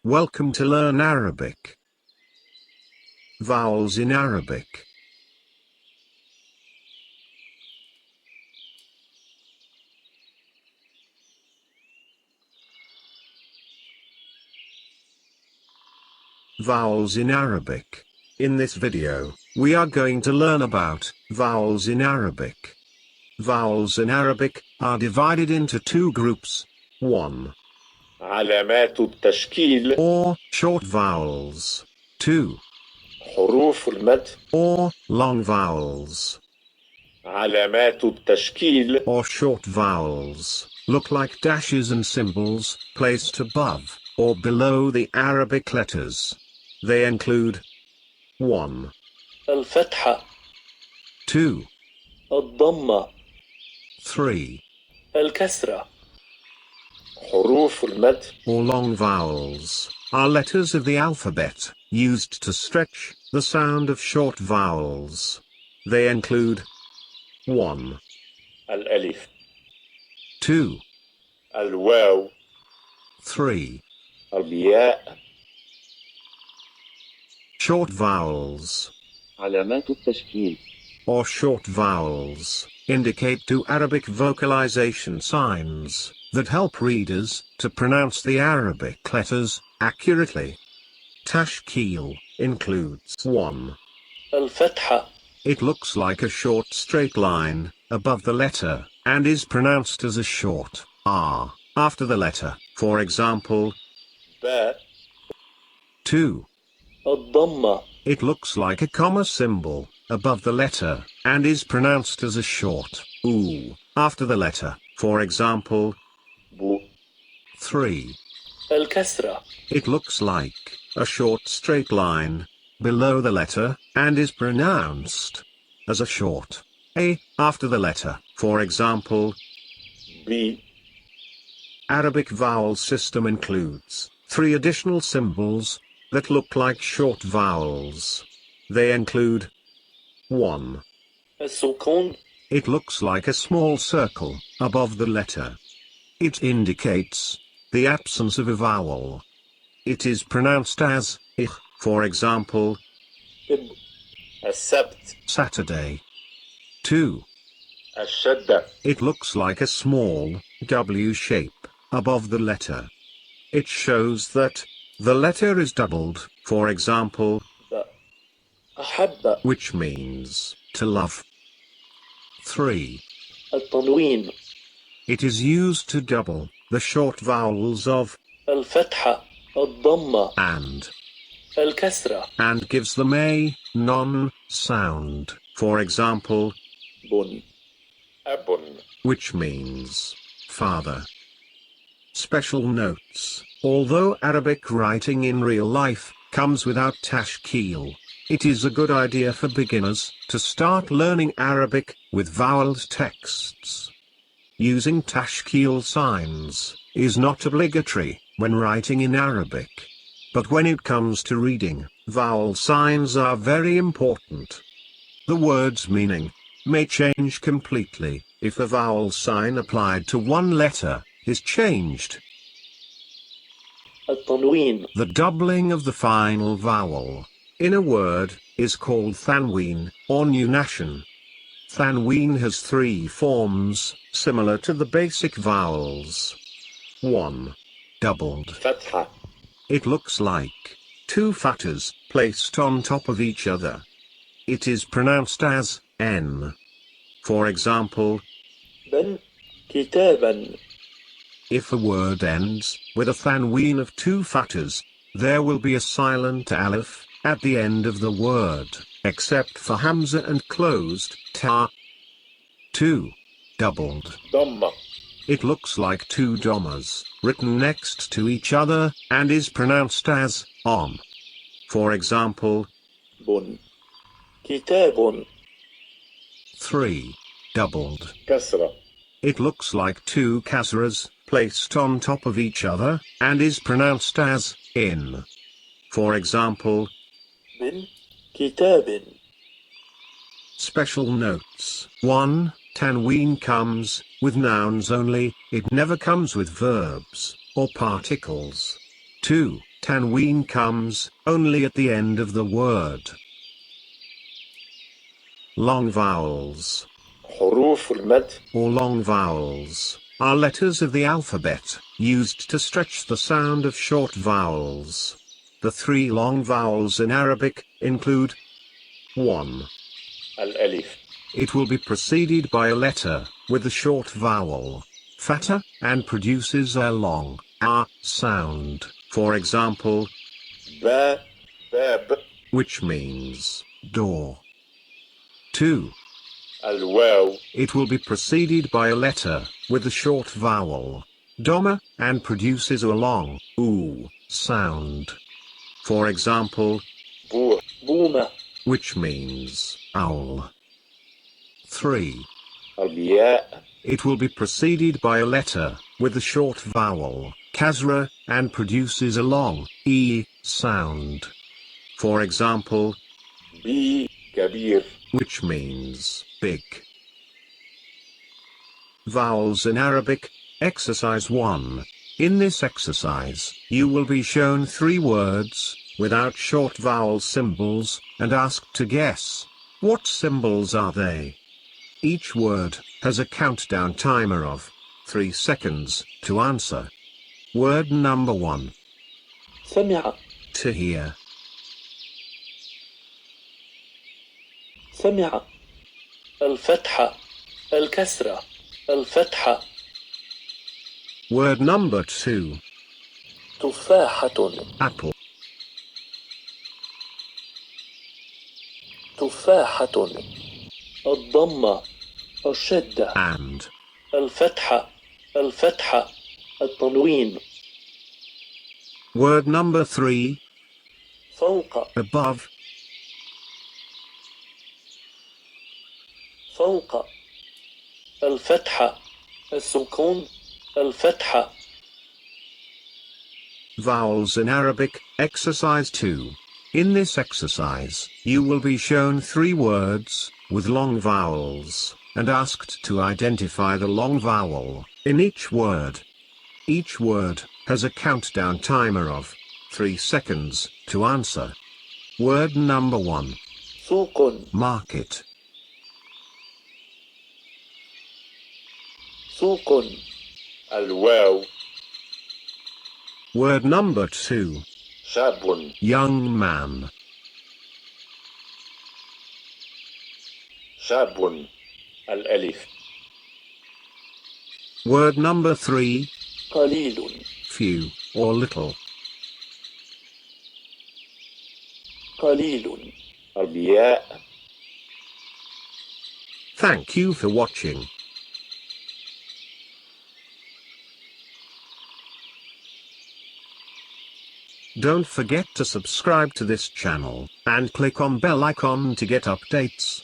Welcome to Learn Arabic. Vowels in Arabic. Vowels in Arabic. In this video, we are going to learn about vowels in Arabic. Vowels in Arabic are divided into two groups. 1. علامات التشكيل or short vowels. 2. حروف المد or long vowels. علامات التشكيل or short vowels look like dashes and symbols placed above or below the Arabic letters. They include 1. الفتحة 2. الضمة 3. الكسرة. حروف المد or long vowels are letters of the alphabet used to stretch the sound of short vowels. They include 1. الألف 2. الواو 3. الياء. Short vowels علامات التشكيل or short vowels indicate two Arabic vocalization signs that help readers to pronounce the Arabic letters accurately. Tashkil includes 1. الفتحة It looks like a short straight line above the letter and is pronounced as a short R after the letter. For example, باء. 2. الضمة It looks like a comma symbol above the letter and is pronounced as a short oo after the letter. For example, بو. 3. الكسرة It looks like a short straight line below the letter and is pronounced as a short a after the letter. For example, بي. Arabic vowel system includes 3 additional symbols that look like short vowels. They include 1. السكون It looks like a small circle above the letter. It indicates the absence of a vowel. It is pronounced as ich. For example, إب. السبت Saturday. 2. الشدة It looks like a small W shape above the letter. It shows that the letter is doubled. For example, باء. أحب. which means to love. 3. التنوين It is used to double the short vowels of الفتحة الضمة and gives them a non-sound. For example, بن. أب. which means father. Special notes: although Arabic writing in real life comes without tashkil, it is a good idea for beginners to start learning Arabic with voweled texts. Using tashkil signs is not obligatory when writing in Arabic. But when it comes to reading, vowel signs are very important. The word's meaning may change completely if a vowel sign applied to one letter is changed. التنوين The doubling of the final vowel in a word is called thanween or nunation. Thanween has 3 forms, similar to the basic vowels. 1. Doubled. فتحة It looks like 2 fathas placed on top of each other. It is pronounced as n. For example, بن. كتابا if a word ends with a thanween of 2 fathas, there will be a silent aleph at the end of the word, except for hamza and closed ta. 2. Doubled. ضمة It looks like 2 dhammas written next to each other and is pronounced as on. For example, بن. كتاب 3. Doubled. كسرة It looks like 2 kasras placed on top of each other and is pronounced as in. For example, بن. كتاب special notes: 1. Tanween comes with nouns only, it never comes with verbs or particles. 2. Tanween comes only at the end of the word. Long vowels, حروف المد or long vowels, are letters of the alphabet, used to stretch the sound of short vowels. The 3 long vowels in Arabic include 1. الألف It will be preceded by a letter with a short vowel, fatha, and produces a long a sound. For example, با باب which means door. 2. الواو It will be preceded by a letter with a short vowel, doma, and produces a long oo sound. For example, بو بومة which means owl. 3. الياء It will be preceded by a letter with a short vowel, kasra, and produces a long e sound. For example, بي كبير which means big. Vowels in Arabic, Exercise 1. In this exercise, you will be shown 3 words, without short vowel symbols, and asked to guess. What symbols are they? Each word has a countdown timer of 3 seconds to answer. Word number 1. سمع To hear. سمع الفتحة الكسرة الفتحة Word number 2. تفاحة Apple. تفاحة الضمة الشدة And. الفتحة الفتحة التنوين Word number 3. فوق Above. فوق الفتحة السكون الفتحة Vowels in Arabic, Exercise 2. In this exercise, you will be shown 3 words, with long vowels, and asked to identify the long vowel in each word. Each word has a countdown timer of 3 seconds to answer. Word number 1. سوق Market. سوق الواو Word number 2. شاب Young man. شاب الألف Word number 3. قليل Few, or little. قليل الياء Thank you for watching. Don't forget to subscribe to this channel, and click on bell icon to get updates.